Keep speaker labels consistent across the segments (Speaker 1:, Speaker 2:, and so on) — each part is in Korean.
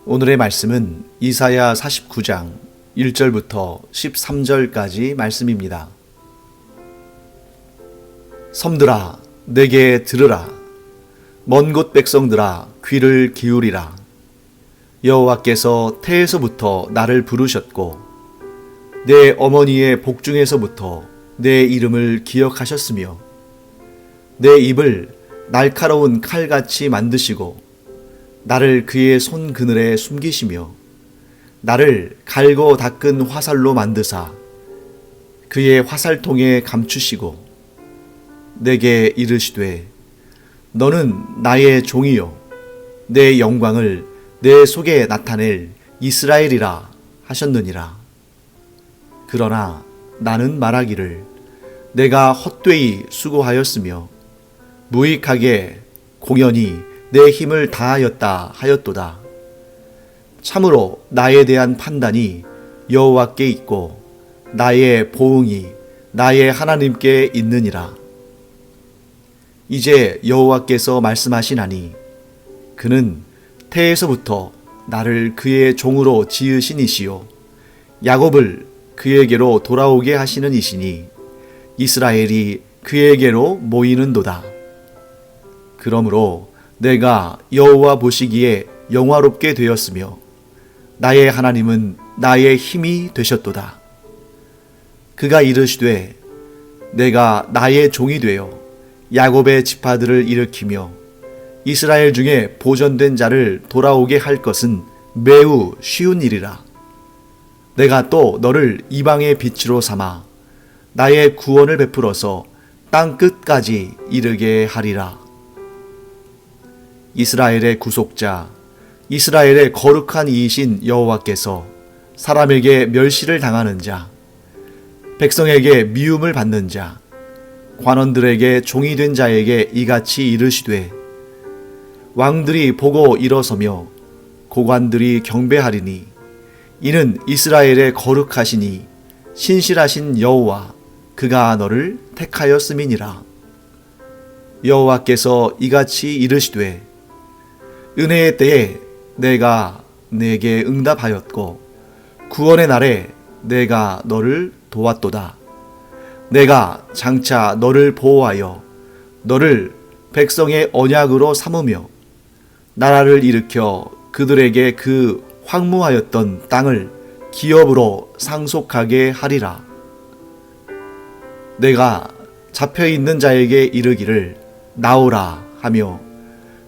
Speaker 1: 오늘의 말씀은 이사야 49장 1절부터 13절까지 말씀입니다. 섬들아 내게 들으라. 먼 곳 백성들아 귀를 기울이라. 여호와께서 태에서부터 나를 부르셨고 내 어머니의 복중에서부터 내 이름을 기억하셨으며 내 입을 날카로운 칼같이 만드시고 나를 그의 손 그늘에 숨기시며 나를 갈고 닦은 화살로 만드사 그의 화살통에 감추시고 내게 이르시되 너는 나의 종이요 내 영광을 내 속에 나타낼 이스라엘이라 하셨느니라. 그러나 나는 말하기를 내가 헛되이 수고하였으며 무익하게 공연히 내 힘을 다하였다 하였도다. 참으로 나에 대한 판단이 여호와께 있고 나의 보응이 나의 하나님께 있느니라. 이제 여호와께서 말씀하시나니 그는 태에서부터 나를 그의 종으로 지으신 이시요 야곱을 그에게로 돌아오게 하시는 이시니 이스라엘이 그에게로 모이는도다. 그러므로 내가 여호와 보시기에 영화롭게 되었으며 나의 하나님은 나의 힘이 되셨도다. 그가 이르시되 내가 나의 종이 되어 야곱의 지파들을 일으키며 이스라엘 중에 보존된 자를 돌아오게 할 것은 매우 쉬운 일이라. 내가 또 너를 이방의 빛으로 삼아 나의 구원을 베풀어서 땅 끝까지 이르게 하리라. 이스라엘의 구속자, 이스라엘의 거룩한 이이신 여호와께서 사람에게 멸시를 당하는 자, 백성에게 미움을 받는 자, 관원들에게 종이 된 자에게 이같이 이르시되 왕들이 보고 일어서며 고관들이 경배하리니 이는 이스라엘의 거룩하시니 신실하신 여호와 그가 너를 택하였음이니라. 여호와께서 이같이 이르시되 은혜의 때에 내가 내게 응답하였고 구원의 날에 내가 너를 도왔도다. 내가 장차 너를 보호하여 너를 백성의 언약으로 삼으며 나라를 일으켜 그들에게 그 황무하였던 땅을 기업으로 상속하게 하리라. 내가 잡혀있는 자에게 이르기를 나오라 하며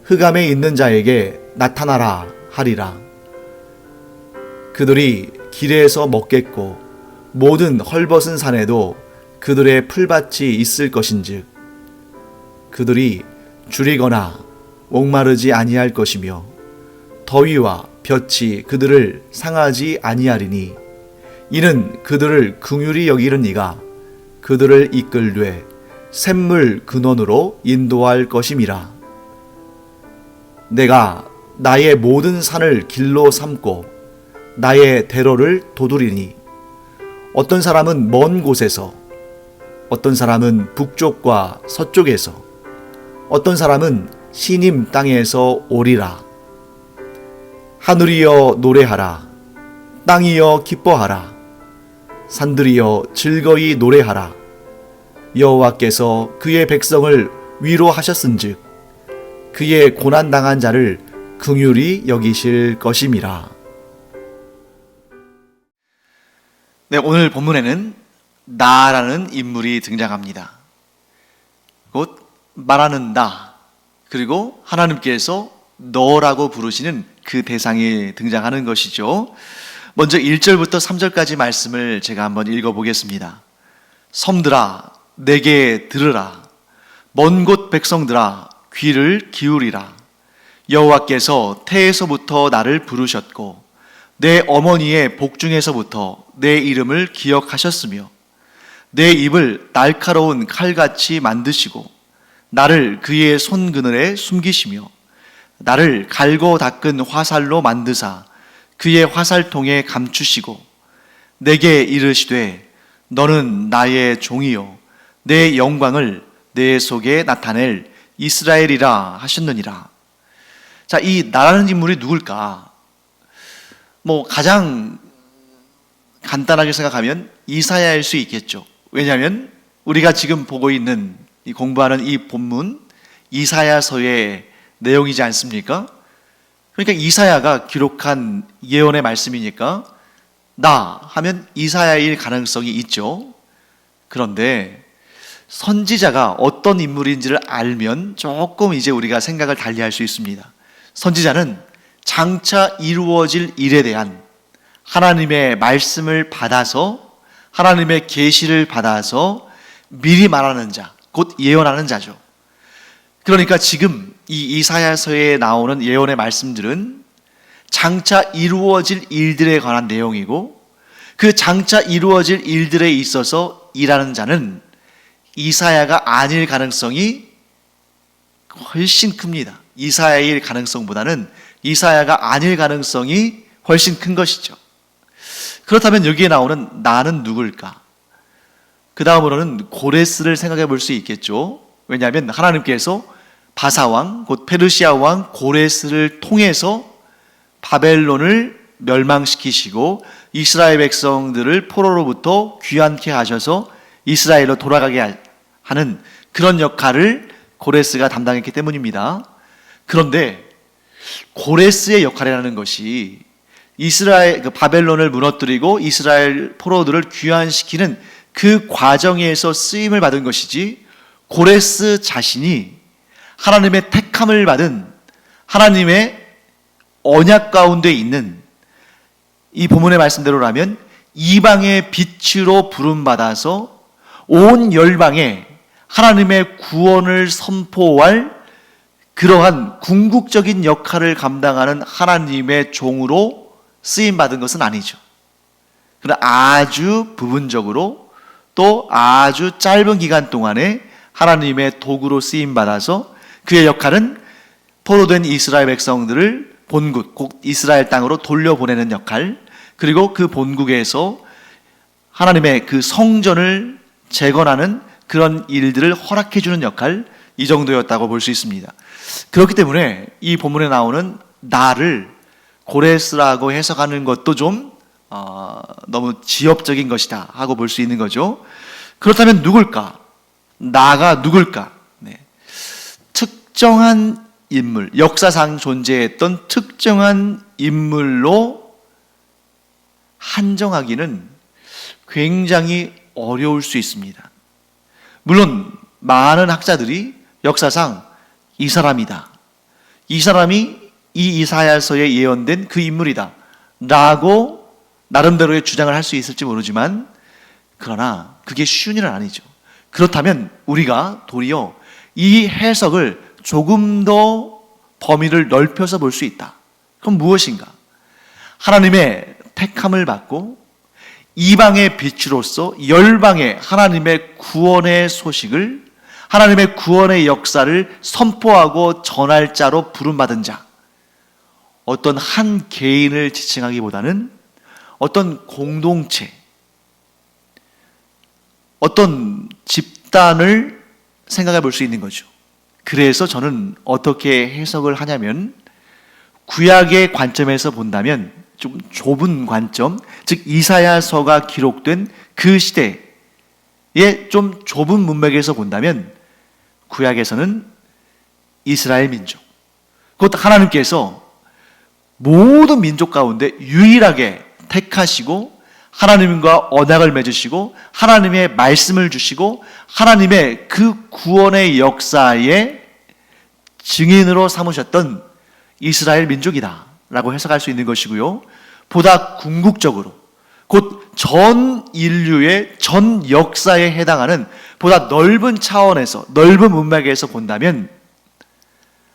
Speaker 1: 흑암에 있는 자에게 나타나라 하리라. 그들이 길에서 먹겠고 모든 헐벗은 산에도 그들의 풀밭이 있을 것인즉 그들이 줄이거나 목마르지 아니할 것이며 더위와 볕이 그들을 상하지 아니하리니 이는 그들을 긍휼히 여기는 이가 그들을 이끌되 샘물 근원으로 인도할 것임이라. 내가 나의 모든 산을 길로 삼고 나의 대로를 도두리니 어떤 사람은 먼 곳에서 어떤 사람은 북쪽과 서쪽에서 어떤 사람은 시님 땅에서 오리라. 하늘이여 노래하라. 땅이여 기뻐하라. 산들이여 즐거이 노래하라. 여호와께서 그의 백성을 위로하셨은즉 그의 고난당한 자를 긍휼히 여기실 것임이라. 네, 오늘 본문에는 나라는 인물이 등장합니다. 곧 말하는 나, 그리고 하나님께서 너라고 부르시는 그 대상이 등장하는 것이죠. 먼저 1절부터 3절까지 말씀을 제가 한번 읽어보겠습니다. 섬들아 내게 들으라. 먼 곳 백성들아 귀를 기울이라. 여호와께서 태에서부터 나를 부르셨고 내 어머니의 복중에서부터 내 이름을 기억하셨으며 내 입을 날카로운 칼같이 만드시고 나를 그의 손 그늘에 숨기시며 나를 갈고 닦은 화살로 만드사 그의 화살통에 감추시고 내게 이르시되 너는 나의 종이요 내 영광을 내 속에 나타낼 이스라엘이라 하셨느니라. 자, 이 나라는 인물이 누굴까? 가장 간단하게 생각하면 이사야일 수 있겠죠. 왜냐하면 우리가 지금 보고 있는 공부하는 이 본문 이사야서의 내용이지 않습니까? 그러니까 이사야가 기록한 예언의 말씀이니까 나 하면 이사야일 가능성이 있죠. 그런데 선지자가 어떤 인물인지를 알면 조금 이제 우리가 생각을 달리할 수 있습니다. 선지자는 장차 이루어질 일에 대한 하나님의 말씀을 받아서, 하나님의 계시를 받아서 미리 말하는 자, 곧 예언하는 자죠. 그러니까 지금 이 이사야서에 나오는 예언의 말씀들은 장차 이루어질 일들에 관한 내용이고, 그 장차 이루어질 일들에 있어서 일하는 자는 이사야가 아닐 가능성이 훨씬 큽니다. 이사야일 가능성보다는 이사야가 아닐 가능성이 훨씬 큰 것이죠. 그렇다면 여기에 나오는 나는 누굴까? 그 다음으로는 고레스를 생각해 볼 수 있겠죠. 왜냐하면 하나님께서 바사왕, 곧 페르시아 왕 고레스를 통해서 바벨론을 멸망시키시고 이스라엘 백성들을 포로로부터 귀환케 하셔서 이스라엘로 돌아가게 하는 그런 역할을 고레스가 담당했기 때문입니다. 그런데 고레스의 역할이라는 것이 바벨론을 무너뜨리고 이스라엘 포로들을 귀환시키는 그 과정에서 쓰임을 받은 것이지, 고레스 자신이 하나님의 택함을 받은 하나님의 언약 가운데 있는, 이 본문의 말씀대로라면 이방의 빛으로 부름받아서 온 열방에 하나님의 구원을 선포할 그러한 궁극적인 역할을 감당하는 하나님의 종으로 쓰임받은 것은 아니죠. 그러나 아주 부분적으로 또 아주 짧은 기간 동안에 하나님의 도구로 쓰임받아서 그의 역할은 포로된 이스라엘 백성들을 본국, 곧 이스라엘 땅으로 돌려보내는 역할, 그리고 그 본국에서 하나님의 그 성전을 재건하는 그런 일들을 허락해주는 역할, 이 정도였다고 볼 수 있습니다. 그렇기 때문에 이 본문에 나오는 나를 고레스라고 해석하는 것도 좀 너무 지엽적인 것이다 하고 볼 수 있는 거죠. 그렇다면 누굴까? 나가 누굴까? 특정한 인물, 역사상 존재했던 특정한 인물로 한정하기는 굉장히 어려울 수 있습니다. 물론 많은 학자들이 역사상 이 사람이다, 이 사람이 이 이사야서에 예언된 그 인물이다 라고 나름대로의 주장을 할 수 있을지 모르지만, 그러나 그게 쉬운 일은 아니죠. 그렇다면 우리가 도리어 이 해석을 조금 더 범위를 넓혀서 볼 수 있다. 그럼 무엇인가? 하나님의 택함을 받고 이방의 빛으로서 열방의 하나님의 구원의 소식을, 하나님의 구원의 역사를 선포하고 전할 자로 부름받은 자, 어떤 한 개인을 지칭하기보다는 어떤 공동체, 어떤 집단을 생각해 볼 수 있는 거죠. 그래서 저는 어떻게 해석을 하냐면, 구약의 관점에서 본다면 좀 좁은 관점, 즉 이사야서가 기록된 그 시대의 좀 좁은 문맥에서 본다면, 구약에서는 이스라엘 민족, 곧 하나님께서 모든 민족 가운데 유일하게 택하시고 하나님과 언약을 맺으시고 하나님의 말씀을 주시고 하나님의 그 구원의 역사의 증인으로 삼으셨던 이스라엘 민족이다 라고 해석할 수 있는 것이고요. 보다 궁극적으로 곧 전 인류의 전 역사에 해당하는 보다 넓은 차원에서, 넓은 문맥에서 본다면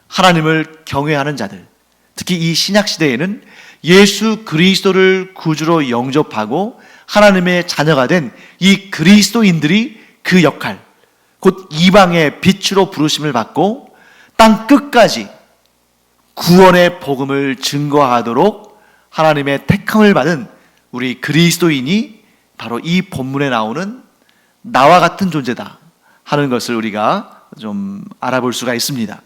Speaker 1: 하나님을 경외하는 자들, 특히 이 신약시대에는 예수 그리스도를 구주로 영접하고 하나님의 자녀가 된 이 그리스도인들이 그 역할, 곧 이방의 빛으로 부르심을 받고 땅 끝까지 구원의 복음을 증거하도록 하나님의 택함을 받은 우리 그리스도인이 바로 이 본문에 나오는 나와 같은 존재다 하는 것을 우리가 좀 알아볼 수가 있습니다.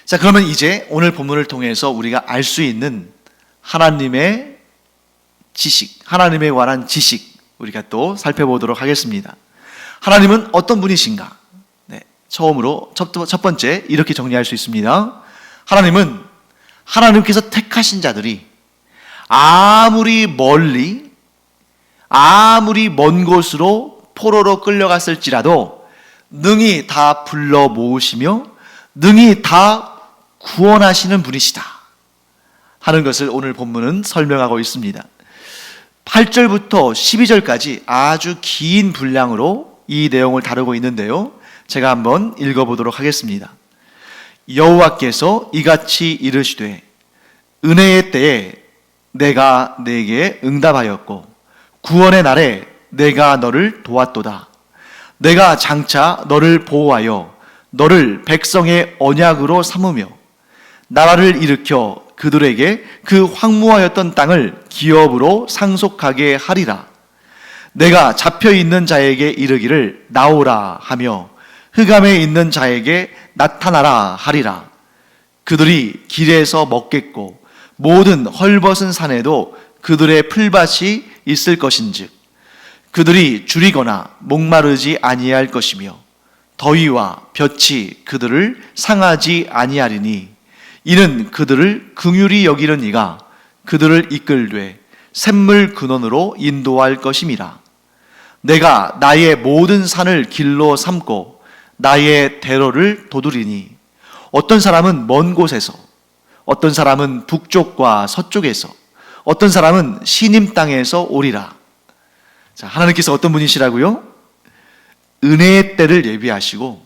Speaker 1: 자, 그러면 이제 오늘 본문을 통해서 우리가 알 수 있는 하나님의 지식, 하나님에 관한 지식 우리가 또 살펴보도록 하겠습니다. 하나님은 어떤 분이신가? 네, 처음으로 첫 번째 이렇게 정리할 수 있습니다. 하나님은 하나님께서 택하신 자들이 아무리 멀리, 아무리 먼 곳으로 포로로 끌려갔을지라도 능히 다 불러 모으시며 능히 다 구원하시는 분이시다 하는 것을 오늘 본문은 설명하고 있습니다. 8절부터 12절까지 아주 긴 분량으로 이 내용을 다루고 있는데요, 제가 한번 읽어보도록 하겠습니다. 여호와께서 이같이 이르시되 은혜의 때에 내가 네게 응답하였고 구원의 날에 내가 너를 도왔도다. 내가 장차 너를 보호하여 너를 백성의 언약으로 삼으며 나라를 일으켜 그들에게 그 황무하였던 땅을 기업으로 상속하게 하리라. 내가 잡혀있는 자에게 이르기를 나오라 하며 흑암에 있는 자에게 나타나라 하리라. 그들이 길에서 먹겠고 모든 헐벗은 산에도 그들의 풀밭이 있을 것인즉 그들이 줄이거나 목마르지 아니할 것이며 더위와 볕이 그들을 상하지 아니하리니 이는 그들을 긍휼히 여기는 이가 그들을 이끌되 샘물 근원으로 인도할 것임이라. 내가 나의 모든 산을 길로 삼고 나의 대로를 도두리니 어떤 사람은 먼 곳에서, 어떤 사람은 북쪽과 서쪽에서, 어떤 사람은 시님 땅에서 오리라. 자, 하나님께서 어떤 분이시라고요? 은혜의 때를 예비하시고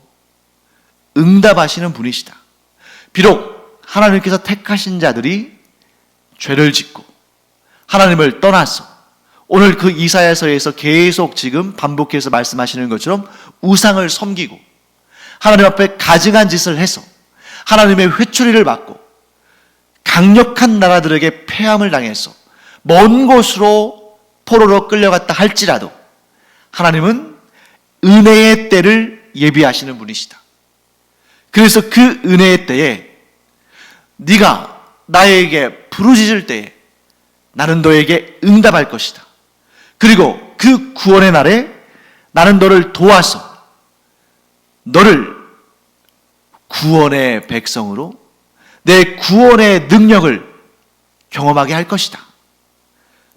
Speaker 1: 응답하시는 분이시다. 비록 하나님께서 택하신 자들이 죄를 짓고 하나님을 떠나서 오늘 그 이사야서에서 계속 지금 반복해서 말씀하시는 것처럼 우상을 섬기고 하나님 앞에 가증한 짓을 해서 하나님의 회초리를 받고 강력한 나라들에게 패함을 당해서 먼 곳으로 포로로 끌려갔다 할지라도 하나님은 은혜의 때를 예비하시는 분이시다. 그래서 그 은혜의 때에 네가 나에게 부르짖을 때에 나는 너에게 응답할 것이다. 그리고 그 구원의 날에 나는 너를 도와서 너를 구원의 백성으로 내 구원의 능력을 경험하게 할 것이다.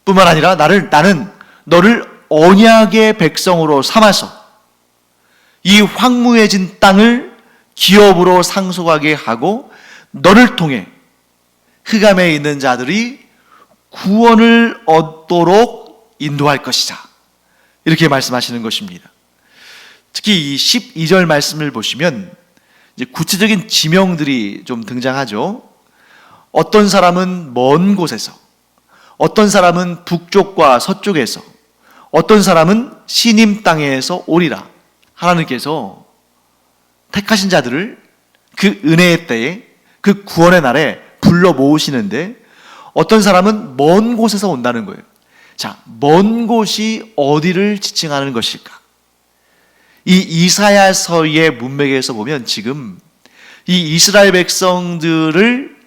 Speaker 1: 뿐만 아니라 나는 너를 언약의 백성으로 삼아서 이 황무해진 땅을 기업으로 상속하게 하고 너를 통해 흑암에 있는 자들이 구원을 얻도록 인도할 것이다. 이렇게 말씀하시는 것입니다. 특히 이 12절 말씀을 보시면 이제 구체적인 지명들이 좀 등장하죠. 어떤 사람은 먼 곳에서, 어떤 사람은 북쪽과 서쪽에서, 어떤 사람은 시님 땅에서 오리라. 하나님께서 택하신 자들을 그 은혜의 때에 그 구원의 날에 불러 모으시는데 어떤 사람은 먼 곳에서 온다는 거예요. 자, 먼 곳이 어디를 지칭하는 것일까? 이 이사야서의 문맥에서 보면 지금 이 이스라엘 백성들을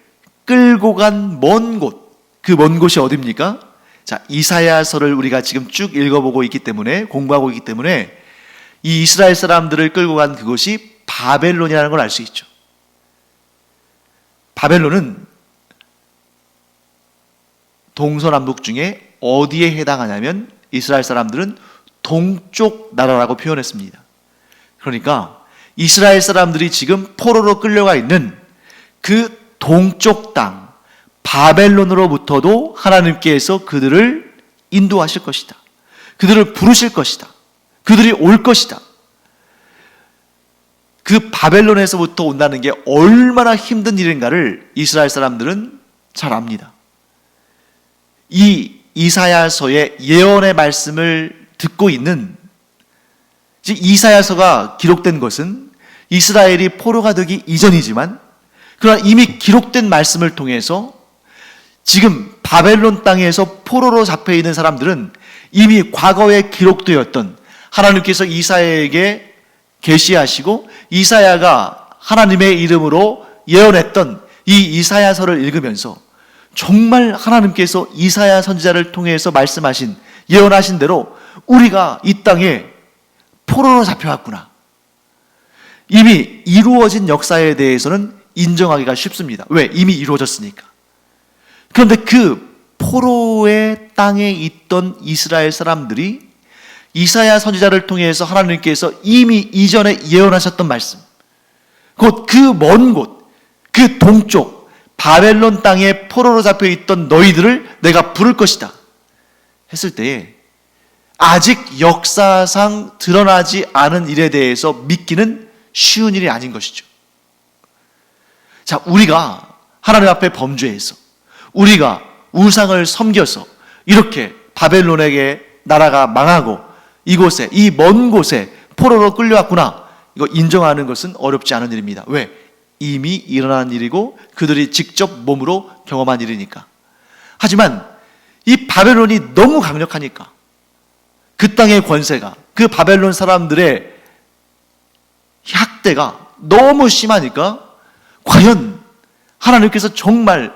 Speaker 1: 끌고 간 먼 곳, 그 먼 곳이 어디입니까? 자, 이사야서를 우리가 지금 쭉 읽어보고 있기 때문에, 공부하고 있기 때문에 이 이스라엘 사람들을 끌고 간 그곳이 바벨론이라는 걸 알 수 있죠. 바벨론은 동서남북 중에 어디에 해당하냐면 이스라엘 사람들은 동쪽 나라라고 표현했습니다. 그러니까 이스라엘 사람들이 지금 포로로 끌려가 있는 그 동쪽 땅 바벨론으로부터도 하나님께서 그들을 인도하실 것이다. 그들을 부르실 것이다. 그들이 올 것이다. 그 바벨론에서부터 온다는 게 얼마나 힘든 일인가를 이스라엘 사람들은 잘 압니다. 이 이사야서의 예언의 말씀을 듣고 있는, 이사야서가 기록된 것은 이스라엘이 포로가 되기 이전이지만 그러나 이미 기록된 말씀을 통해서 지금 바벨론 땅에서 포로로 잡혀있는 사람들은 이미 과거에 기록되었던 하나님께서 이사야에게 계시하시고 이사야가 하나님의 이름으로 예언했던 이 이사야서를 읽으면서 정말 하나님께서 이사야 선지자를 통해서 말씀하신, 예언하신 대로 우리가 이 땅에 포로로 잡혀왔구나. 이미 이루어진 역사에 대해서는 인정하기가 쉽습니다. 왜? 이미 이루어졌으니까. 그런데 그 포로의 땅에 있던 이스라엘 사람들이 이사야 선지자를 통해서 하나님께서 이미 이전에 예언하셨던 말씀, 곧 그 먼 곳, 그 동쪽 바벨론 땅에 포로로 잡혀 있던 너희들을 내가 부를 것이다 했을 때에 아직 역사상 드러나지 않은 일에 대해서 믿기는 쉬운 일이 아닌 것이죠. 자, 우리가 하나님 앞에 범죄해서, 우리가 우상을 섬겨서 이렇게 바벨론에게 나라가 망하고 이곳에, 이 먼 곳에 포로로 끌려왔구나, 이거 인정하는 것은 어렵지 않은 일입니다. 왜? 이미 일어난 일이고 그들이 직접 몸으로 경험한 일이니까. 하지만 이 바벨론이 너무 강력하니까, 그 땅의 권세가, 그 바벨론 사람들의 학대가 너무 심하니까 과연 하나님께서 정말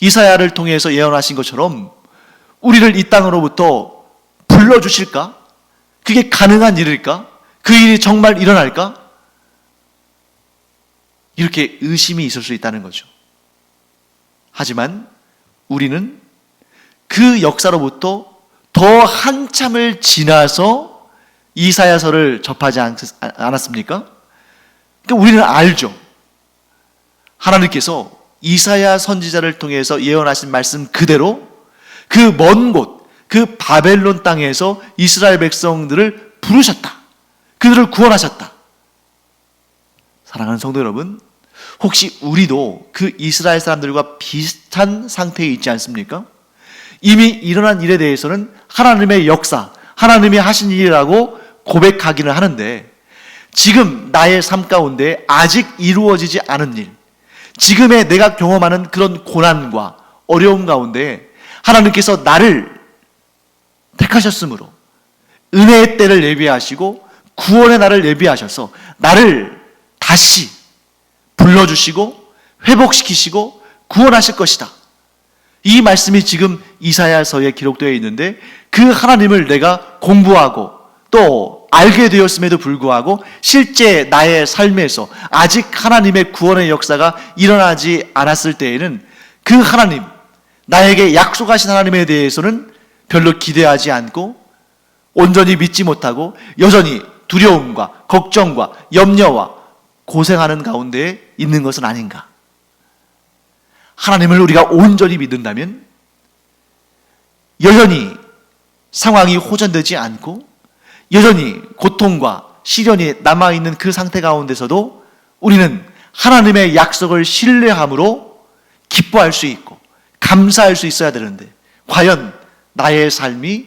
Speaker 1: 이사야를 통해서 예언하신 것처럼 우리를 이 땅으로부터 불러주실까? 그게 가능한 일일까? 그 일이 정말 일어날까? 이렇게 의심이 있을 수 있다는 거죠. 하지만 우리는 그 역사로부터 더 한참을 지나서 이사야서를 접하지 않았습니까? 그러니까 우리는 알죠. 하나님께서 이사야 선지자를 통해서 예언하신 말씀 그대로 그 먼 곳, 그 바벨론 땅에서 이스라엘 백성들을 부르셨다. 그들을 구원하셨다. 사랑하는 성도 여러분, 혹시 우리도 그 이스라엘 사람들과 비슷한 상태에 있지 않습니까? 이미 일어난 일에 대해서는 하나님의 역사, 하나님이 하신 일이라고 고백하기는 하는데, 지금 나의 삶 가운데 아직 이루어지지 않은 일, 지금의 내가 경험하는 그런 고난과 어려움 가운데 하나님께서 나를 택하셨으므로 은혜의 때를 예비하시고 구원의 날을 예비하셔서 나를 다시 불러주시고 회복시키시고 구원하실 것이다. 이 말씀이 지금 이사야서에 기록되어 있는데, 그 하나님을 내가 공부하고 또 알게 되었음에도 불구하고 실제 나의 삶에서 아직 하나님의 구원의 역사가 일어나지 않았을 때에는 그 하나님, 나에게 약속하신 하나님에 대해서는 별로 기대하지 않고 온전히 믿지 못하고 여전히 두려움과 걱정과 염려와 고생하는 가운데 있는 것은 아닌가? 하나님을 우리가 온전히 믿는다면 여전히 상황이 호전되지 않고 여전히 고통과 시련이 남아있는 그 상태 가운데서도 우리는 하나님의 약속을 신뢰함으로 기뻐할 수 있고 감사할 수 있어야 되는데, 과연 나의 삶이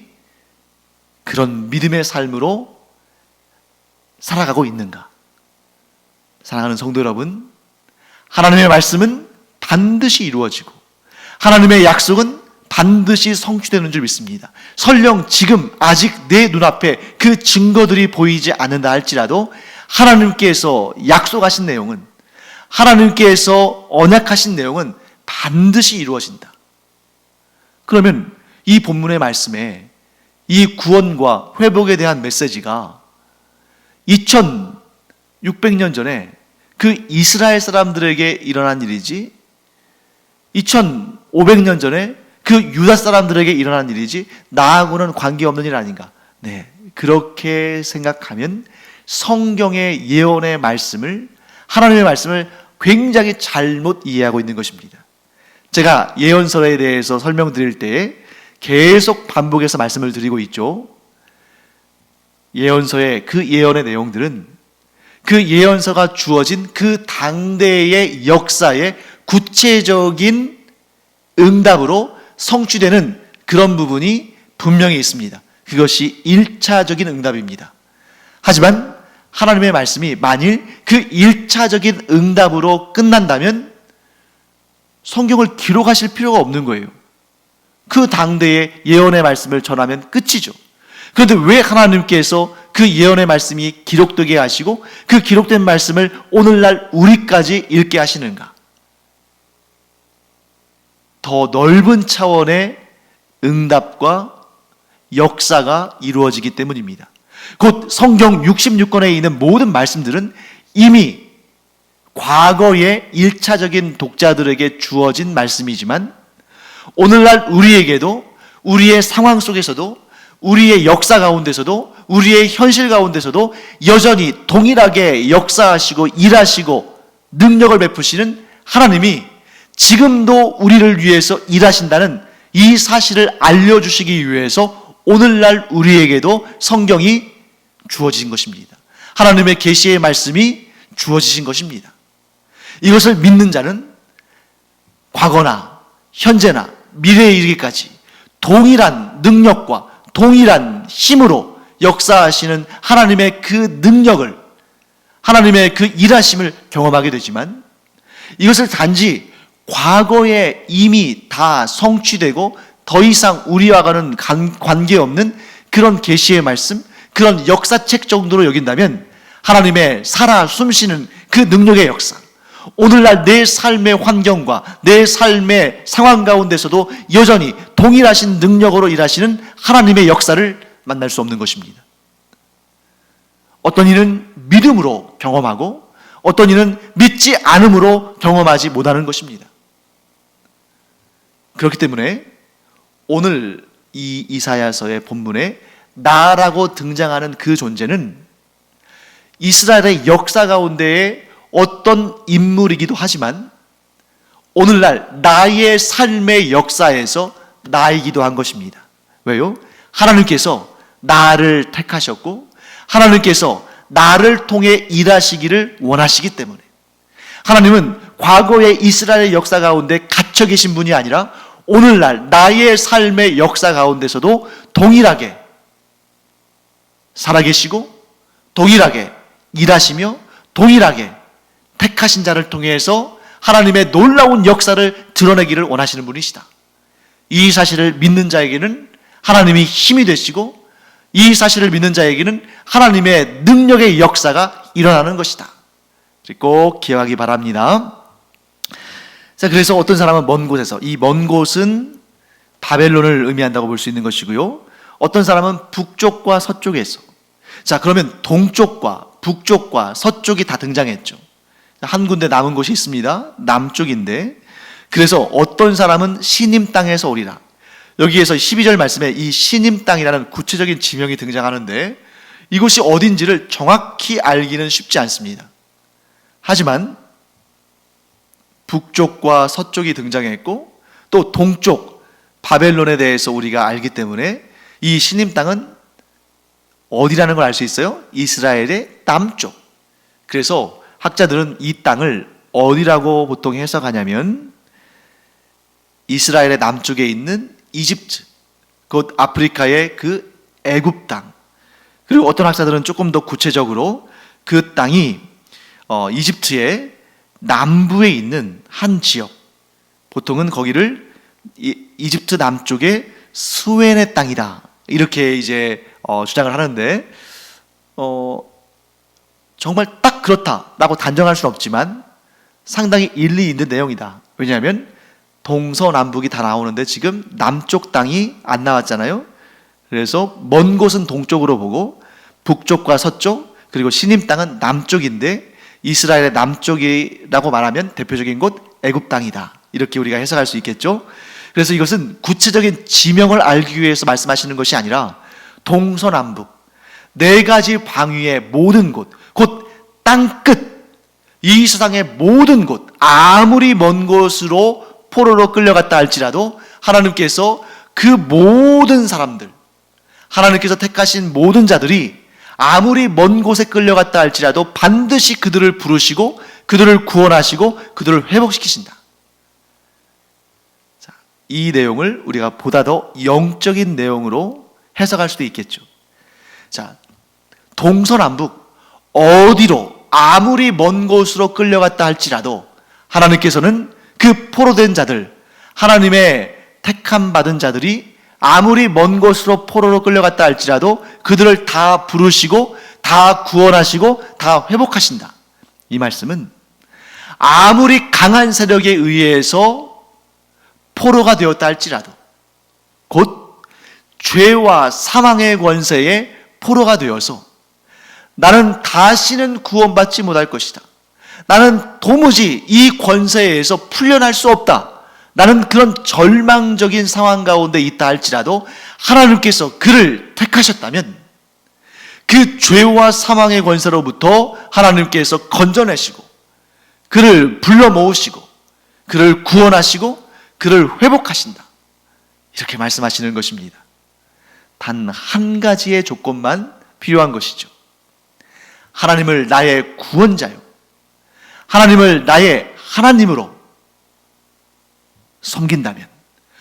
Speaker 1: 그런 믿음의 삶으로 살아가고 있는가? 사랑하는 성도 여러분, 하나님의 말씀은 반드시 이루어지고 하나님의 약속은 반드시 성취되는 줄 믿습니다. 설령 지금 아직 내 눈앞에 그 증거들이 보이지 않는다 할지라도 하나님께서 약속하신 내용은, 하나님께서 언약하신 내용은 반드시 이루어진다. 그러면 이 본문의 말씀에 이 구원과 회복에 대한 메시지가 2600년 전에 그 이스라엘 사람들에게 일어난 일이지 2500년 전에 그 유다 사람들에게 일어난 일이지 나하고는 관계없는 일 아닌가? 네, 그렇게 생각하면 성경의 예언의 말씀을, 하나님의 말씀을 굉장히 잘못 이해하고 있는 것입니다. 제가 예언서에 대해서 설명드릴 때에 계속 반복해서 말씀을 드리고 있죠. 예언서의 그 예언의 내용들은 그 예언서가 주어진 그 당대의 역사의 구체적인 응답으로 성취되는 그런 부분이 분명히 있습니다. 그것이 1차적인 응답입니다. 하지만 하나님의 말씀이 만일 그 1차적인 응답으로 끝난다면 성경을 기록하실 필요가 없는 거예요. 그 당대의 예언의 말씀을 전하면 끝이죠. 그런데 왜 하나님께서 그 예언의 말씀이 기록되게 하시고 그 기록된 말씀을 오늘날 우리까지 읽게 하시는가? 더 더 넓은 차원의 응답과 역사가 이루어지기 때문입니다. 곧 성경 66권에 있는 모든 말씀들은 이미 과거의 1차적인 독자들에게 주어진 말씀이지만 오늘날 우리에게도 우리의 상황 속에서도 우리의 역사 가운데서도 우리의 현실 가운데서도 여전히 동일하게 역사하시고 일하시고 능력을 베푸시는 하나님이 지금도 우리를 위해서 일하신다는 이 사실을 알려주시기 위해서 오늘날 우리에게도 성경이 주어진 것입니다. 하나님의 계시의 말씀이 주어지신 것입니다. 이것을 믿는 자는 과거나 현재나 미래에 이르기까지 동일한 능력과 동일한 힘으로 역사하시는 하나님의 그 능력을, 하나님의 그 일하심을 경험하게 되지만 이것을 단지 과거에 이미 다 성취되고 더 이상 우리와는 관계없는 그런 계시의 말씀, 그런 역사책 정도로 여긴다면 하나님의 살아 숨쉬는 그 능력의 역사, 오늘날 내 삶의 환경과 내 삶의 상황 가운데서도 여전히 동일하신 능력으로 일하시는 하나님의 역사를 만날 수 없는 것입니다. 어떤 이는 믿음으로 경험하고 어떤 이는 믿지 않음으로 경험하지 못하는 것입니다. 그렇기 때문에 오늘 이 이사야서의 본문에 나라고 등장하는 그 존재는 이스라엘의 역사 가운데의 어떤 인물이기도 하지만 오늘날 나의 삶의 역사에서 나이기도 한 것입니다. 왜요? 하나님께서 나를 택하셨고 하나님께서 나를 통해 일하시기를 원하시기 때문에 하나님은 과거의 이스라엘 역사 가운데 갇혀 계신 분이 아니라 오늘날 나의 삶의 역사 가운데서도 동일하게 살아계시고 동일하게 일하시며 동일하게 택하신 자를 통해서 하나님의 놀라운 역사를 드러내기를 원하시는 분이시다. 이 사실을 믿는 자에게는 하나님이 힘이 되시고 이 사실을 믿는 자에게는 하나님의 능력의 역사가 일어나는 것이다. 꼭 기억하기 바랍니다. 자, 그래서 어떤 사람은 먼 곳에서, 이 먼 곳은 바벨론을 의미한다고 볼 수 있는 것이고요. 어떤 사람은 북쪽과 서쪽에서. 자, 그러면 동쪽과 북쪽과 서쪽이 다 등장했죠. 한 군데 남은 곳이 있습니다. 남쪽인데, 그래서 어떤 사람은 시님 땅에서 오리라. 여기에서 12절 말씀에 이 시님 땅이라는 구체적인 지명이 등장하는데 이곳이 어딘지를 정확히 알기는 쉽지 않습니다. 하지만 북쪽과 서쪽이 등장했고 또 동쪽 바벨론에 대해서 우리가 알기 때문에 이 시님 땅은 어디라는 걸 알 수 있어요? 이스라엘의 남쪽. 그래서 학자들은 이 땅을 어디라고 보통 해석하냐면 이스라엘의 남쪽에 있는 이집트, 곧 아프리카의 그 애굽 땅. 그리고 어떤 학자들은 조금 더 구체적으로 그 땅이 이집트의 남부에 있는 한 지역, 보통은 거기를 이집트 남쪽의 스웨네 땅이다 이렇게 이제 주장을 하는데 정말 딱 그렇다라고 단정할 수는 없지만 상당히 일리 있는 내용이다. 왜냐하면 동서남북이 다 나오는데 지금 남쪽 땅이 안 나왔잖아요. 그래서 먼 곳은 동쪽으로 보고 북쪽과 서쪽 그리고 시님 땅은 남쪽인데 이스라엘의 남쪽이라고 말하면 대표적인 곳 애굽 땅이다. 이렇게 우리가 해석할 수 있겠죠. 그래서 이것은 구체적인 지명을 알기 위해서 말씀하시는 것이 아니라 동서남북 네 가지 방위의 모든 곳, 곧 땅끝, 이 세상의 모든 곳, 아무리 먼 곳으로 포로로 끌려갔다 할지라도 하나님께서 그 모든 사람들, 하나님께서 택하신 모든 자들이 아무리 먼 곳에 끌려갔다 할지라도 반드시 그들을 부르시고 그들을 구원하시고 그들을 회복시키신다. 자, 이 내용을 우리가 보다 더 영적인 내용으로 해석할 수도 있겠죠. 자, 동서남북 어디로 아무리 먼 곳으로 끌려갔다 할지라도 하나님께서는 그 포로된 자들, 하나님의 택함 받은 자들이 아무리 먼 곳으로 포로로 끌려갔다 할지라도 그들을 다 부르시고 다 구원하시고 다 회복하신다. 이 말씀은 아무리 강한 세력에 의해서 포로가 되었다 할지라도, 곧 죄와 사망의 권세에 포로가 되어서 나는 다시는 구원받지 못할 것이다, 나는 도무지 이 권세에서 풀려날 수 없다, 나는 그런 절망적인 상황 가운데 있다 할지라도 하나님께서 그를 택하셨다면 그 죄와 사망의 권세로부터 하나님께서 건져내시고 그를 불러 모으시고 그를 구원하시고 그를 회복하신다, 이렇게 말씀하시는 것입니다. 단 한 가지의 조건만 필요한 것이죠. 하나님을 나의 구원자요, 하나님을 나의 하나님으로 섬긴다면,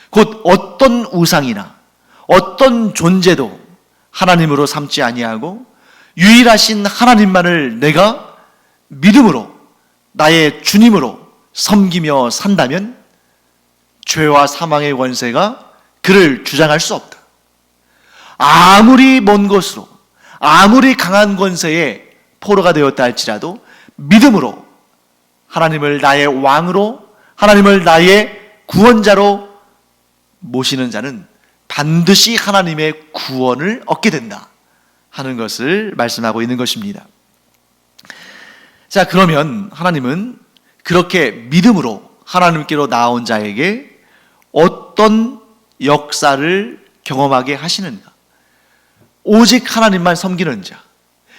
Speaker 1: 곧 어떤 우상이나 어떤 존재도 하나님으로 삼지 아니하고 유일하신 하나님만을 내가 믿음으로 나의 주님으로 섬기며 산다면 죄와 사망의 권세가 그를 주장할 수 없다. 아무리 먼 곳으로, 아무리 강한 권세에 포로가 되었다 할지라도 믿음으로 하나님을 나의 왕으로, 하나님을 나의 구원자로 모시는 자는 반드시 하나님의 구원을 얻게 된다 하는 것을 말씀하고 있는 것입니다. 자, 그러면 하나님은 그렇게 믿음으로 하나님께로 나온 자에게 어떤 역사를 경험하게 하시는가? 오직 하나님만 섬기는 자,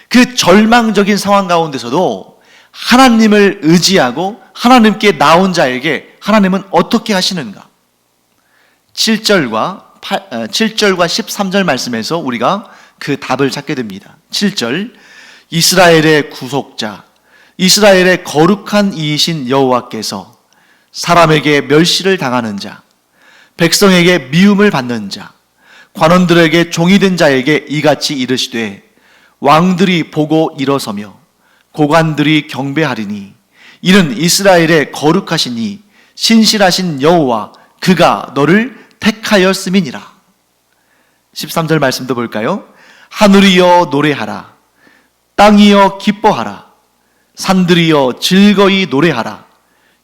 Speaker 1: 그 절망적인 상황 가운데서도 하나님을 의지하고 하나님께 나온 자에게 하나님은 어떻게 하시는가? 7절과 13절 말씀에서 우리가 그 답을 찾게 됩니다. 7절, 이스라엘의 구속자, 이스라엘의 거룩한 이이신 여호와께서 사람에게 멸시를 당하는 자, 백성에게 미움을 받는 자, 관원들에게 종이 된 자에게 이같이 이르시되 왕들이 보고 일어서며 고관들이 경배하리니 이는 이스라엘의 거룩하시니 신실하신 여호와 그가 너를 택하였음이니라. 13절 말씀도 볼까요? 하늘이여 노래하라, 땅이여 기뻐하라, 산들이여 즐거이 노래하라.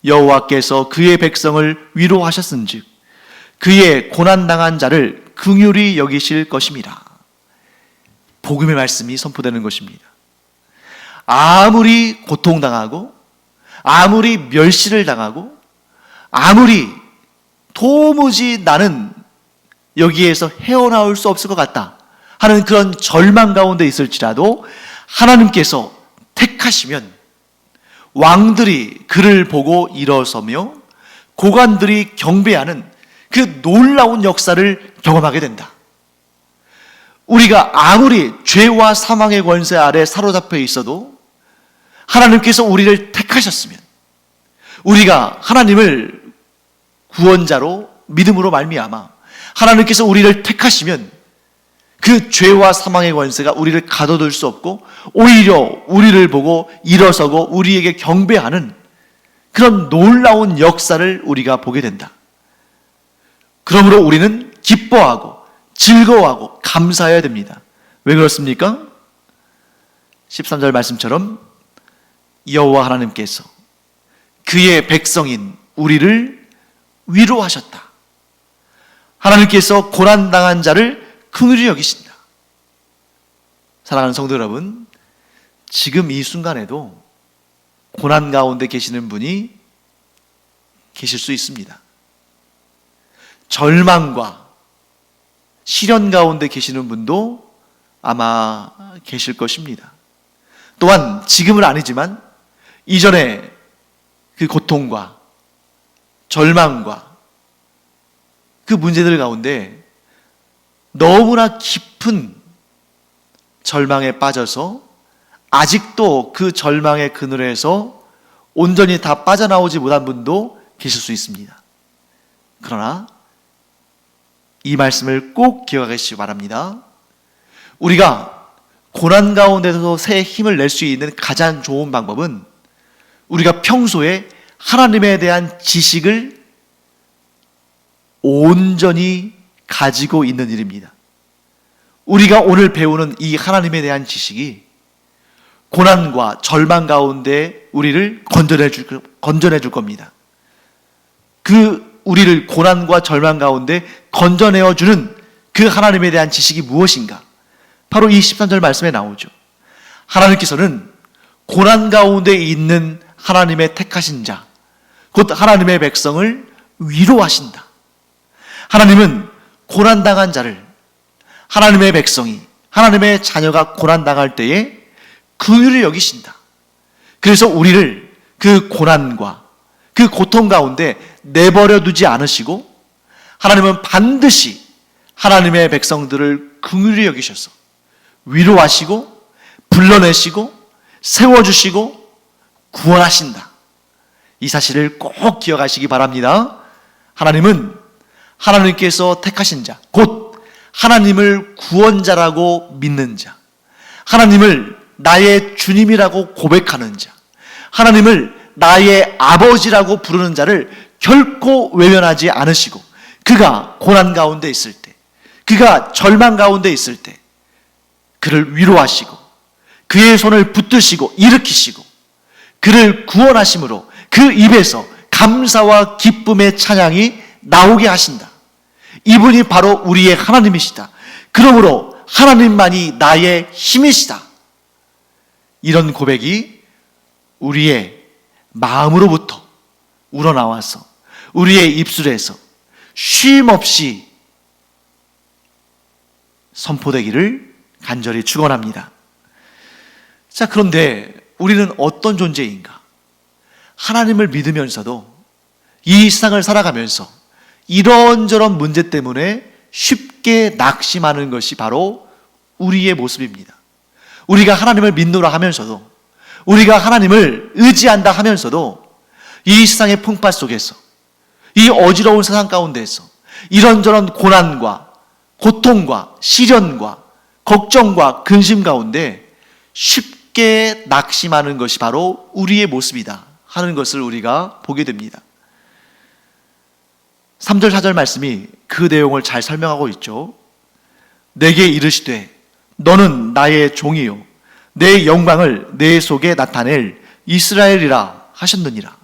Speaker 1: 여호와께서 그의 백성을 위로하셨은즉 그의 고난당한 자를 긍휼히 여기실 것임이라. 복음의 말씀이 선포되는 것입니다. 아무리 고통당하고 아무리 멸시를 당하고 아무리 도무지 나는 여기에서 헤어나올 수 없을 것 같다 하는 그런 절망 가운데 있을지라도 하나님께서 택하시면 왕들이 그를 보고 일어서며 고관들이 경배하는 그 놀라운 역사를 경험하게 된다. 우리가 아무리 죄와 사망의 권세 아래 사로잡혀 있어도 하나님께서 우리를 택하셨으면, 우리가 하나님을 구원자로 믿음으로 말미암아 하나님께서 우리를 택하시면 그 죄와 사망의 권세가 우리를 가둬둘 수 없고 오히려 우리를 보고 일어서고 우리에게 경배하는 그런 놀라운 역사를 우리가 보게 된다. 그러므로 우리는 기뻐하고 즐거워하고 감사해야 됩니다. 왜 그렇습니까? 13절 말씀처럼 여호와 하나님께서 그의 백성인 우리를 위로하셨다. 하나님께서 고난당한 자를 긍휼히 여기신다. 사랑하는 성도 여러분, 지금 이 순간에도 고난 가운데 계시는 분이 계실 수 있습니다. 절망과 시련 가운데 계시는 분도 아마 계실 것입니다. 또한 지금은 아니지만 이전에 그 고통과 절망과 그 문제들 가운데 너무나 깊은 절망에 빠져서 아직도 그 절망의 그늘에서 온전히 다 빠져나오지 못한 분도 계실 수 있습니다. 그러나 이 말씀을 꼭 기억하시기 바랍니다. 우리가 고난 가운데서 새 힘을 낼 수 있는 가장 좋은 방법은 우리가 평소에 하나님에 대한 지식을 온전히 가지고 있는 일입니다. 우리가 오늘 배우는 이 하나님에 대한 지식이 고난과 절망 가운데 우리를 건져내 줄 겁니다. 그 우리를 고난과 절망 가운데 건져내어 주는 그 하나님에 대한 지식이 무엇인가? 바로 이 13절 말씀에 나오죠. 하나님께서는 고난 가운데 있는 하나님의 택하신 자, 곧 하나님의 백성을 위로하신다. 하나님은 고난당한 자를, 하나님의 백성이, 하나님의 자녀가 고난당할 때에 긍휼히 여기신다. 그래서 우리를 그 고난과 그 고통 가운데 내버려 두지 않으시고, 하나님은 반드시 하나님의 백성들을 긍휼히 여기셔서 위로하시고 불러내시고 세워주시고 구원하신다. 이 사실을 꼭 기억하시기 바랍니다. 하나님은 하나님께서 택하신 자, 곧 하나님을 구원자라고 믿는 자, 하나님을 나의 주님이라고 고백하는 자, 하나님을 나의 아버지라고 부르는 자를 결코 외면하지 않으시고, 그가 고난 가운데 있을 때, 그가 절망 가운데 있을 때 그를 위로하시고 그의 손을 붙드시고 일으키시고 그를 구원하심으로 그 입에서 감사와 기쁨의 찬양이 나오게 하신다. 이분이 바로 우리의 하나님이시다. 그러므로 하나님만이 나의 힘이시다. 이런 고백이 우리의 마음으로부터 우러나와서 우리의 입술에서 쉼없이 선포되기를 간절히 축원합니다. 자, 그런데 우리는 어떤 존재인가? 하나님을 믿으면서도 이 세상을 살아가면서 이런저런 문제 때문에 쉽게 낙심하는 것이 바로 우리의 모습입니다. 우리가 하나님을 믿노라 하면서도, 우리가 하나님을 의지한다 하면서도 이 세상의 풍파 속에서, 이 어지러운 세상 가운데서 이런저런 고난과 고통과 시련과 걱정과 근심 가운데 쉽게 낙심하는 것이 바로 우리의 모습이다 하는 것을 우리가 보게 됩니다. 3절 4절 말씀이 그 내용을 잘 설명하고 있죠. 내게 이르시되 너는 나의 종이요 내 영광을 내 속에 나타낼 이스라엘이라 하셨느니라.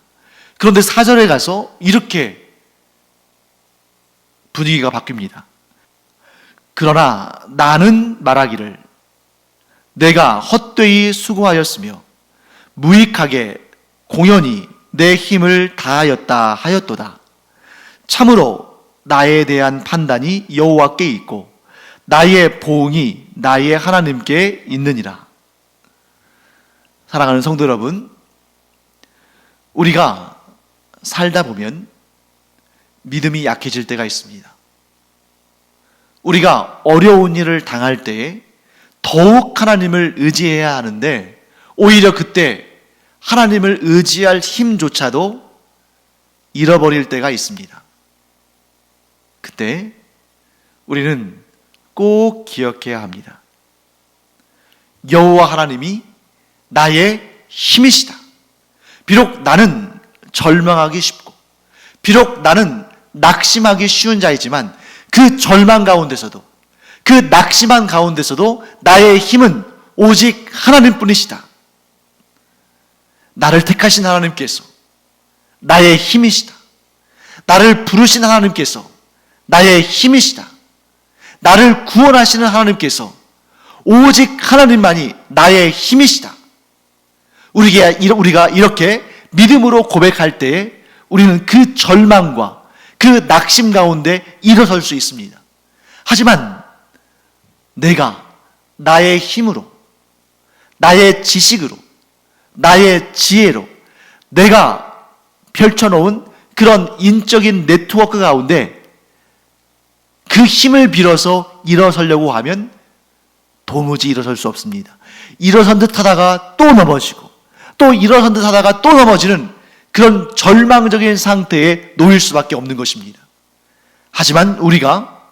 Speaker 1: 그런데 4절에 가서 이렇게 분위기가 바뀝니다. 그러나 나는 말하기를 내가 헛되이 수고하였으며 무익하게 공연히 내 힘을 다하였다 하였도다. 참으로 나에 대한 판단이 여호와께 있고 나의 보응이 나의 하나님께 있느니라. 사랑하는 성도 여러분, 우리가 살다 보면 믿음이 약해질 때가 있습니다. 우리가 어려운 일을 당할 때에 더욱 하나님을 의지해야 하는데 오히려 그때 하나님을 의지할 힘조차도 잃어버릴 때가 있습니다. 그때 우리는 꼭 기억해야 합니다. 여호와 하나님이 나의 힘이시다. 비록 나는 절망하기 쉽고 비록 나는 낙심하기 쉬운 자이지만 그 절망 가운데서도 그 낙심한 가운데서도 나의 힘은 오직 하나님뿐이시다. 나를 택하신 하나님께서 나의 힘이시다. 나를 부르신 하나님께서 나의 힘이시다. 나를 구원하시는 하나님께서 오직 하나님만이 나의 힘이시다. 우리가 이렇게 믿음으로 고백할 때에 우리는 그 절망과 그 낙심 가운데 일어설 수 있습니다. 하지만 내가 나의 힘으로, 나의 지식으로, 나의 지혜로 내가 펼쳐놓은 그런 인적인 네트워크 가운데 그 힘을 빌어서 일어서려고 하면 도무지 일어설 수 없습니다. 일어선 듯 하다가 또 넘어지고 또 일어선 듯 하다가 또 넘어지는 그런 절망적인 상태에 놓일 수밖에 없는 것입니다. 하지만 우리가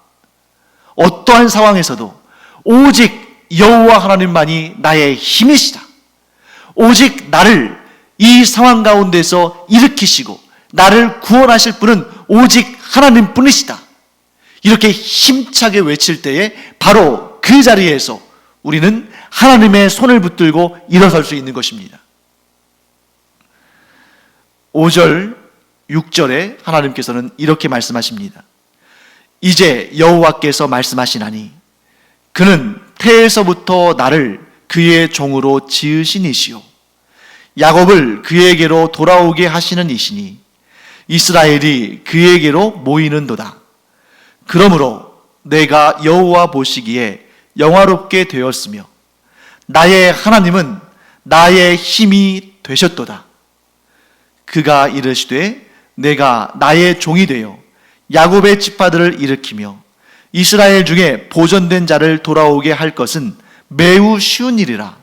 Speaker 1: 어떠한 상황에서도 오직 여호와 하나님만이 나의 힘이시다. 오직 나를 이 상황 가운데서 일으키시고 나를 구원하실 분은 오직 하나님뿐이시다. 이렇게 힘차게 외칠 때에 바로 그 자리에서 우리는 하나님의 손을 붙들고 일어설 수 있는 것입니다. 5절, 6절에 하나님께서는 이렇게 말씀하십니다. 이제 여호와께서 말씀하시나니 그는 태에서부터 나를 그의 종으로 지으신 이시요 야곱을 그에게로 돌아오게 하시는 이시니 이스라엘이 그에게로 모이는도다. 그러므로 내가 여호와 보시기에 영화롭게 되었으며 나의 하나님은 나의 힘이 되셨도다. 그가 이르시되 내가 나의 종이 되어 야곱의 지파들을 일으키며 이스라엘 중에 보존된 자를 돌아오게 할 것은 매우 쉬운 일이라.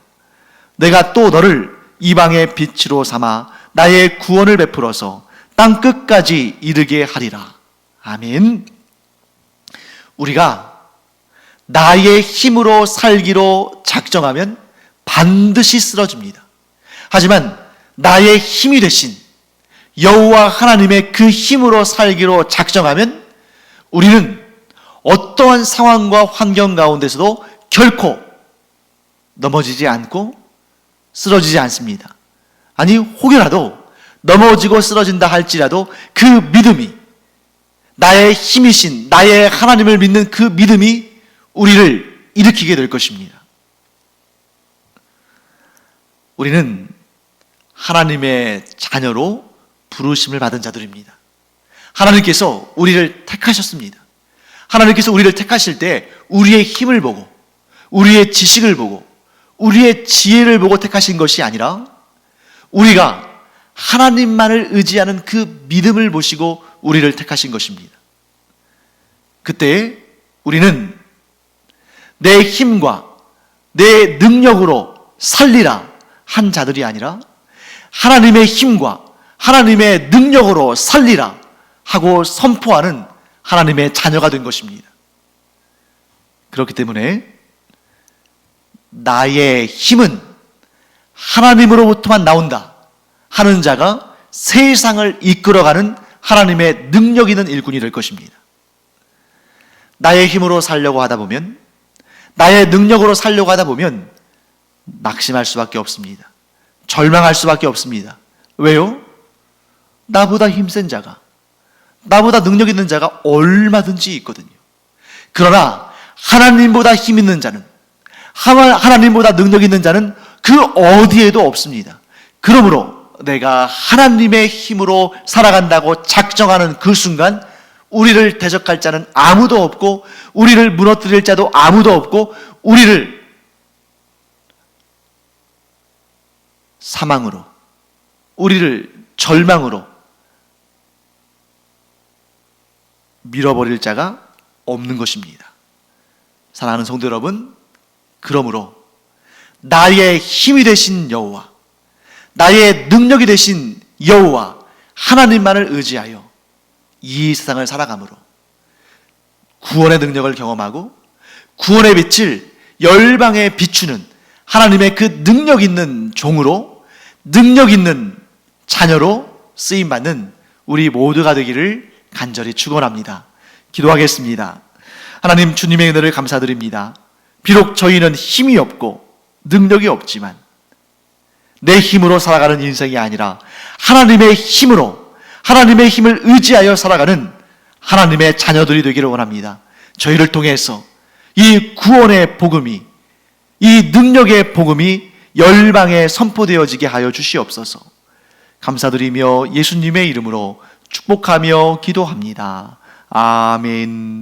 Speaker 1: 내가 또 너를 이방의 빛으로 삼아 나의 구원을 베풀어서 땅 끝까지 이르게 하리라. 아멘. 우리가 나의 힘으로 살기로 작정하면 반드시 쓰러집니다. 하지만 나의 힘이 되신 여호와 하나님의 그 힘으로 살기로 작정하면 우리는 어떠한 상황과 환경 가운데서도 결코 넘어지지 않고 쓰러지지 않습니다. 아니 혹여라도 넘어지고 쓰러진다 할지라도 그 믿음이, 나의 힘이신 나의 하나님을 믿는 그 믿음이 우리를 일으키게 될 것입니다. 우리는 하나님의 자녀로 부르심을 받은 자들입니다. 하나님께서 우리를 택하셨습니다. 하나님께서 우리를 택하실 때 우리의 힘을 보고 우리의 지식을 보고 우리의 지혜를 보고 택하신 것이 아니라 우리가 하나님만을 의지하는 그 믿음을 보시고 우리를 택하신 것입니다. 그때 우리는 내 힘과 내 능력으로 살리라 한 자들이 아니라 하나님의 힘과 하나님의 능력으로 살리라 하고 선포하는 하나님의 자녀가 된 것입니다. 그렇기 때문에 나의 힘은 하나님으로부터만 나온다 하는 자가 세상을 이끌어가는 하나님의 능력 있는 일꾼이 될 것입니다. 나의 힘으로 살려고 하다 보면, 나의 능력으로 살려고 하다 보면 낙심할 수밖에 없습니다. 절망할 수밖에 없습니다. 왜요? 나보다 힘센 자가, 나보다 능력 있는 자가 얼마든지 있거든요. 그러나 하나님보다 힘 있는 자는, 하나님보다 능력 있는 자는 그 어디에도 없습니다. 그러므로 내가 하나님의 힘으로 살아간다고 작정하는 그 순간 우리를 대적할 자는 아무도 없고 우리를 무너뜨릴 자도 아무도 없고 우리를 사망으로, 우리를 절망으로 밀어버릴 자가 없는 것입니다. 사랑하는 성도 여러분, 그러므로 나의 힘이 되신 여호와, 나의 능력이 되신 여호와 하나님만을 의지하여 이 세상을 살아가므로 구원의 능력을 경험하고 구원의 빛을 열방에 비추는 하나님의 그 능력 있는 종으로, 능력 있는 자녀로 쓰임받는 우리 모두가 되기를 간절히 축원합니다. 기도하겠습니다. 하나님, 주님의 은혜를 감사드립니다. 비록 저희는 힘이 없고 능력이 없지만 내 힘으로 살아가는 인생이 아니라 하나님의 힘으로, 하나님의 힘을 의지하여 살아가는 하나님의 자녀들이 되기를 원합니다. 저희를 통해서 이 구원의 복음이, 이 능력의 복음이 열방에 선포되어지게 하여 주시옵소서. 감사드리며 예수님의 이름으로 축복하며 기도합니다. 아멘.